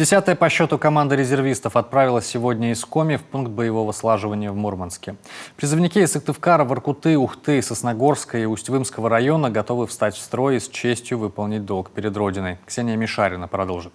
10-я по счету команда резервистов отправилась сегодня из Коми в пункт боевого слаживания в Мурманске. Призывники из Сыктывкара, Воркуты, Ухты, Сосногорска и Усть-Вымского района готовы встать в строй и с честью выполнить долг перед Родиной. Ксения Мишарина продолжит.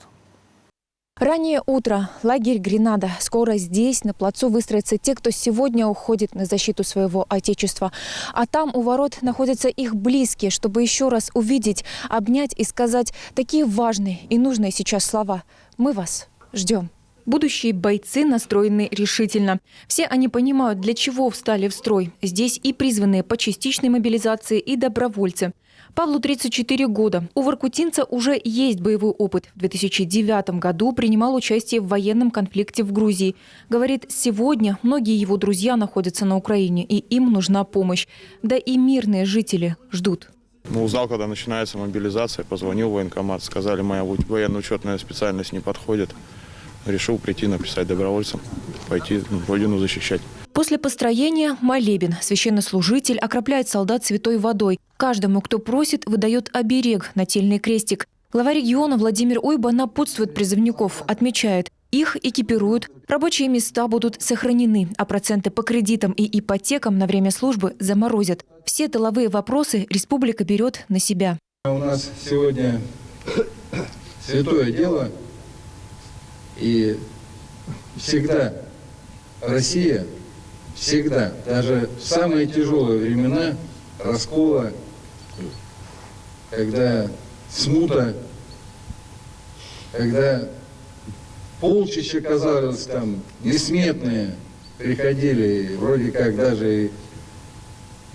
Раннее утро. Лагерь Гренада. Скоро здесь, на плацу, выстроятся те, кто сегодня уходит на защиту своего отечества. А там у ворот находятся их близкие, чтобы еще раз увидеть, обнять и сказать такие важные и нужные сейчас слова. Мы вас ждем. Будущие бойцы настроены решительно. Все они понимают, для чего встали в строй. Здесь и призванные по частичной мобилизации, и добровольцы. Павлу 34 года. У воркутинца уже есть боевой опыт. В 2009 году принимал участие в военном конфликте в Грузии. Говорит, сегодня многие его друзья находятся на Украине, и им нужна помощь. Да и мирные жители ждут. Узнал, когда начинается мобилизация, позвонил в военкомат, сказали, моя военно-учетная специальность не подходит. Решил прийти написать добровольцам, пойти Родину защищать. После построения молебен. Священнослужитель окропляет солдат святой водой. Каждому, кто просит, выдает оберег, нательный крестик. Глава региона Владимир Ойба напутствует призывников, отмечает, их экипируют, рабочие места будут сохранены, а проценты по кредитам и ипотекам на время службы заморозят. Все тыловые вопросы республика берет на себя. У нас сегодня святое дело, и всегда Россия, всегда, даже в самые тяжелые времена раскола, когда смута, когда полчища, казалось, там несметные приходили, и вроде как даже и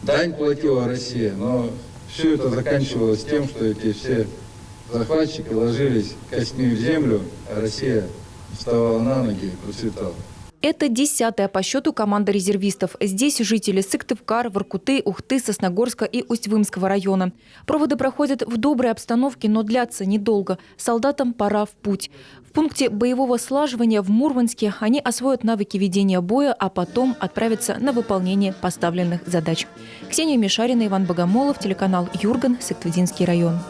дань платила Россия, но все это заканчивалось тем, что эти все захватчики ложились костьми в землю, а Россия вставала на ноги и процветала. Это 10-я по счету команда резервистов. Здесь жители Сыктывкара, Воркуты, Ухты, Сосногорска и Усть-Вымского района. Проводы проходят в доброй обстановке, но длятся недолго. Солдатам пора в путь. В пункте боевого слаживания в Мурманске они освоят навыки ведения боя, а потом отправятся на выполнение поставленных задач. Ксения Мишарина, Иван Богомолов, телеканал Юрган, Сыктывдинский район.